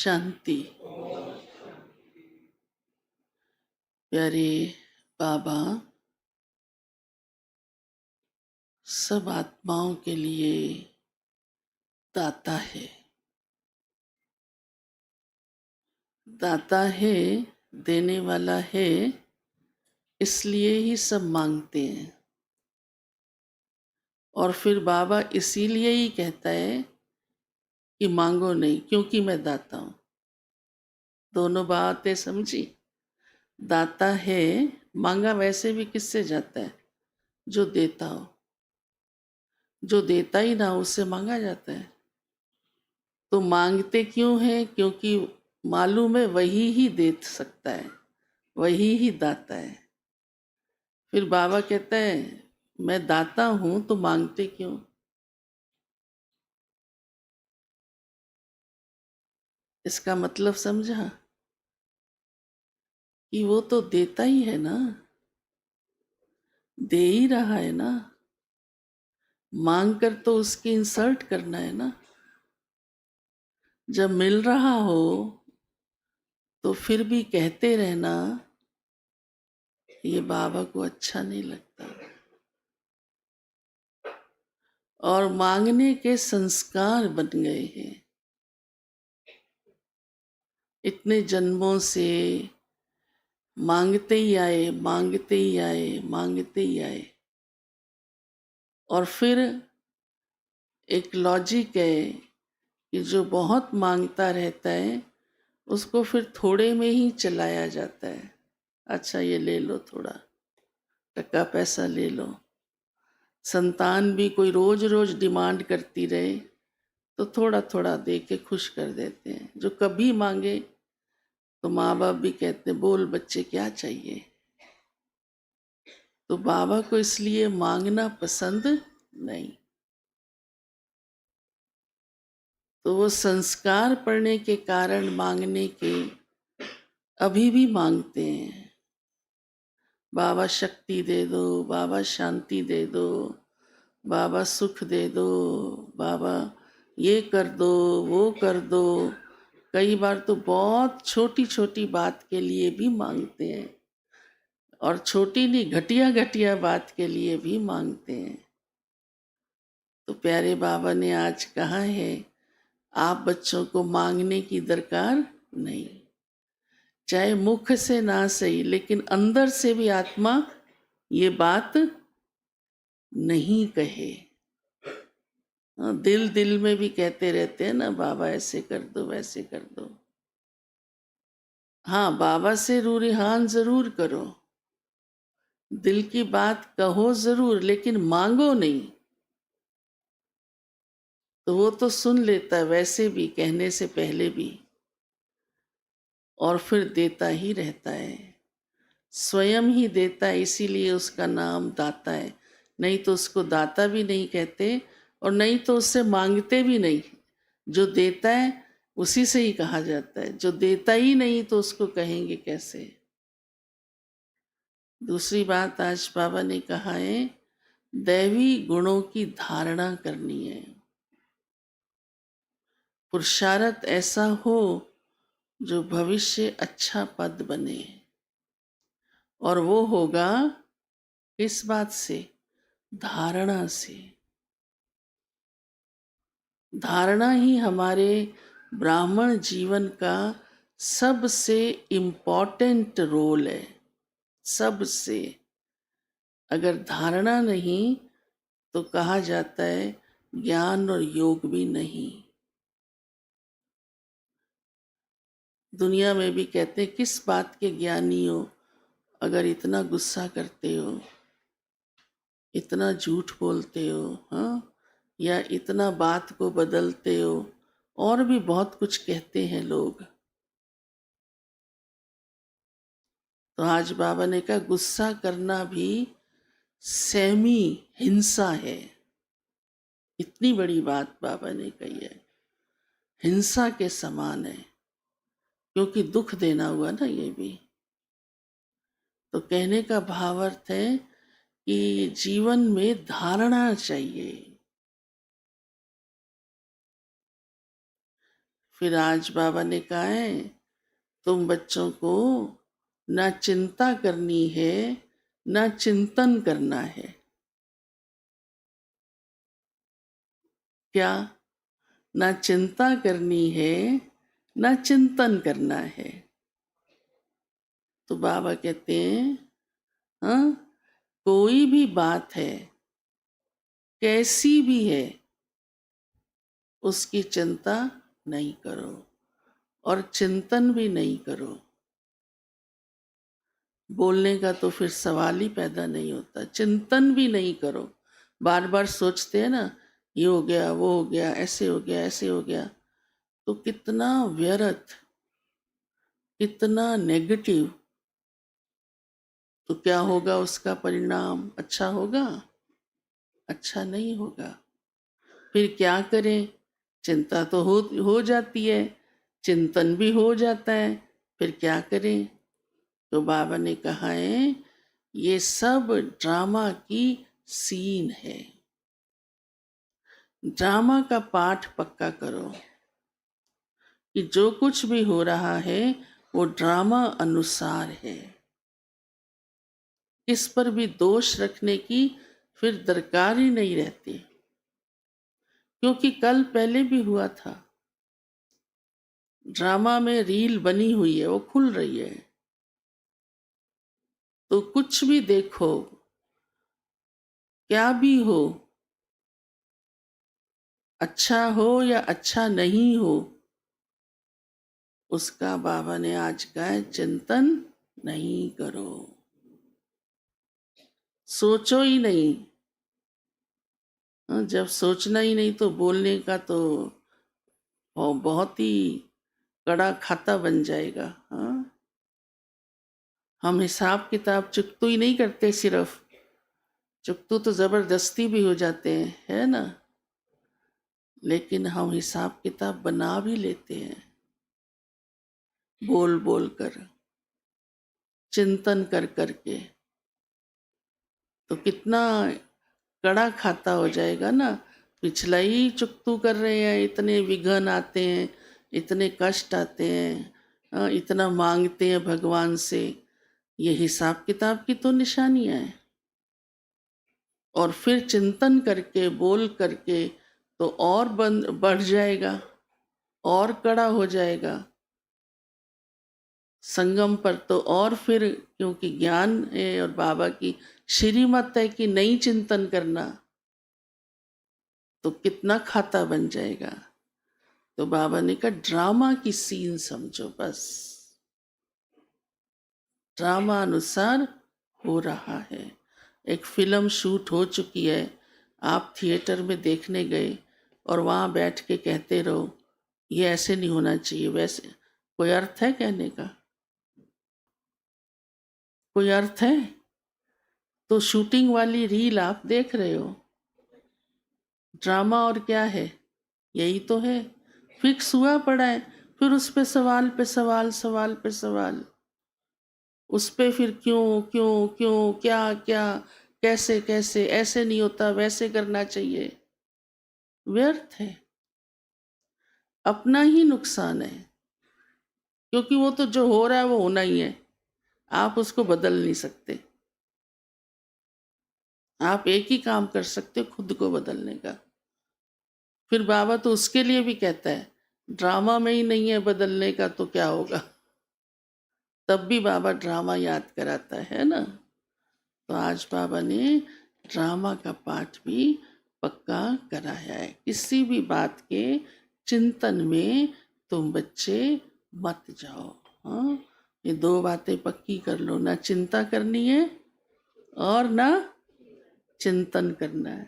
शांति। प्यारे बाबा सब आत्माओं के लिए दाता है। दाता है, देने वाला है, इसलिए ही सब मांगते हैं। और फिर बाबा इसीलिए ही कहता है कि मांगो नहीं, क्योंकि मैं दाता हूं। दोनों बातें समझी। दाता है, मांगा वैसे भी किससे जाता है? जो देता हो। जो देता ही ना हो उससे मांगा जाता है। तो मांगते क्यों हैं? क्योंकि मालूम है वही ही दे सकता है, वही ही दाता है। फिर बाबा कहता है मैं दाता हूं तो मांगते क्यों? इसका मतलब समझा कि वो तो देता ही है ना, दे ही रहा है ना। मांग कर तो उसकी इंसल्ट करना है ना। जब मिल रहा हो तो फिर भी कहते रहना, ये बाबा को अच्छा नहीं लगता। और मांगने के संस्कार बन गए हैं इतने जन्मों से। मांगते ही आए, मांगते ही आए, मांगते ही आए। और फिर एक लॉजिक है कि जो बहुत मांगता रहता है उसको फिर थोड़े में ही चलाया जाता है। अच्छा ये ले लो, थोड़ा टका पैसा ले लो। संतान भी कोई रोज रोज डिमांड करती रहे तो थोड़ा थोड़ा दे के खुश कर देते हैं। जो कभी मांगे तो माँ बाप भी कहते हैं बोल बच्चे क्या चाहिए। तो बाबा को इसलिए मांगना पसंद नहीं। तो वो संस्कार पड़ने के कारण मांगने के अभी भी मांगते हैं। बाबा शक्ति दे दो, बाबा शांति दे दो, बाबा सुख दे दो, बाबा ये कर दो, वो कर दो। कई बार तो बहुत छोटी छोटी बात के लिए भी मांगते हैं, और छोटी नहीं घटिया घटिया बात के लिए भी मांगते हैं। तो प्यारे बाबा ने आज कहा है आप बच्चों को मांगने की दरकार नहीं। चाहे मुख से ना सही, लेकिन अंदर से भी आत्मा ये बात नहीं कहे। दिल दिल में भी कहते रहते हैं ना बाबा ऐसे कर दो, वैसे कर दो। हाँ, बाबा से रूरिहान जरूर करो, दिल की बात कहो जरूर, लेकिन मांगो नहीं। तो वो तो सुन लेता है वैसे भी, कहने से पहले भी, और फिर देता ही रहता है। स्वयं ही देता है, इसीलिए उसका नाम दाता है। नहीं तो उसको दाता भी नहीं कहते, और नहीं तो उससे मांगते भी नहीं। जो देता है उसी से ही कहा जाता है, जो देता ही नहीं तो उसको कहेंगे कैसे। दूसरी बात आज बाबा ने कहा है दैवी गुणों की धारणा करनी है। पुरुषार्थ ऐसा हो जो भविष्य अच्छा पद बने। और वो होगा किस बात से? धारणा से। धारणा ही हमारे ब्राह्मण जीवन का सबसे इम्पोर्टेंट रोल है। सबसे। अगर धारणा नहीं तो कहा जाता है ज्ञान और योग भी नहीं। दुनिया में भी कहते हैं किस बात के ज्ञानी हो अगर इतना गुस्सा करते हो, इतना झूठ बोलते हो, हाँ, या इतना बात को बदलते हो। और भी बहुत कुछ कहते हैं लोग। तो आज बाबा ने कहा गुस्सा करना भी सहमी हिंसा है। इतनी बड़ी बात बाबा ने कही है, हिंसा के समान है, क्योंकि दुख देना हुआ ना ये भी। तो कहने का भावार्थ है कि जीवन में धारणा चाहिए। फिर आज बाबा ने कहा है तुम बच्चों को ना चिंता करनी है ना चिंतन करना है। क्या? ना चिंता करनी है ना चिंतन करना है। तो बाबा कहते हैं हाँ, कोई भी बात है कैसी भी है उसकी चिंता नहीं करो और चिंतन भी नहीं करो। बोलने का तो फिर सवाल ही पैदा नहीं होता। चिंतन भी नहीं करो, बार बार सोचते हैं ना ये हो गया वो हो गया ऐसे हो गया ऐसे हो गया, तो कितना व्यर्थ, कितना नेगेटिव। तो क्या होगा उसका परिणाम? अच्छा होगा? अच्छा नहीं होगा। फिर क्या करें? चिंता तो हो जाती है, चिंतन भी हो जाता है, फिर क्या करें? तो बाबा ने कहा है ये सब ड्रामा की सीन है। ड्रामा का पाठ पक्का करो कि जो कुछ भी हो रहा है वो ड्रामा अनुसार है। इस पर भी दोष रखने की फिर दरकार ही नहीं रहती, क्योंकि कल पहले भी हुआ था। ड्रामा में रील बनी हुई है, वो खुल रही है। तो कुछ भी देखो, क्या भी हो, अच्छा हो या अच्छा नहीं हो, उसका बाबा ने आज कहा है चिंतन नहीं करो, सोचो ही नहीं। जब सोचना ही नहीं तो बोलने का तो बहुत ही कड़ा खाता बन जाएगा। हाँ, हम हिसाब किताब चुकतू ही नहीं करते, सिर्फ चुकतू तो जबरदस्ती भी हो जाते हैं, है ना, लेकिन हम हिसाब किताब बना भी लेते हैं बोल बोल कर, चिंतन कर करके। तो कितना कड़ा खाता हो जाएगा ना। पिछला ही चुकतू कर रहे हैं, इतने विघ्न आते हैं, इतने कष्ट आते हैं, इतना मांगते हैं भगवान से। ये हिसाब किताब की तो निशानियां हैं। और फिर चिंतन करके बोल करके तो और बढ़ जाएगा, और कड़ा हो जाएगा। संगम पर तो और फिर, क्योंकि ज्ञान है और बाबा की श्रीमत है कि नहीं चिंतन करना, तो कितना खाता बन जाएगा। तो बाबा ने कहा ड्रामा की सीन समझो, बस ड्रामा अनुसार हो रहा है। एक फिल्म शूट हो चुकी है, आप थिएटर में देखने गए और वहाँ बैठ के कहते रहो ये ऐसे नहीं होना चाहिए वैसे, कोई अर्थ है कहने का? कोई अर्थ है? तो शूटिंग वाली रील आप देख रहे हो, ड्रामा और क्या है? यही तो है, फिक्स हुआ पड़ा है। फिर उस पे सवाल पे सवाल, सवाल पे सवाल, उस पे फिर क्यों क्यों क्यों, क्या क्या, कैसे कैसे, ऐसे नहीं होता वैसे करना चाहिए। व्यर्थ है, अपना ही नुकसान है, क्योंकि वो तो जो हो रहा है वो होना ही है, आप उसको बदल नहीं सकते। आप एक ही काम कर सकते हो, खुद को बदलने का। फिर बाबा तो उसके लिए भी कहता है ड्रामा में ही नहीं है बदलने का तो क्या होगा। तब भी बाबा ड्रामा याद कराता है ना। तो आज बाबा ने ड्रामा का पाठ भी पक्का कराया है। किसी भी बात के चिंतन में तुम बच्चे मत जाओ। हाँ, ये दो बातें पक्की कर लो, ना चिंता करनी है और ना चिंतन करना है।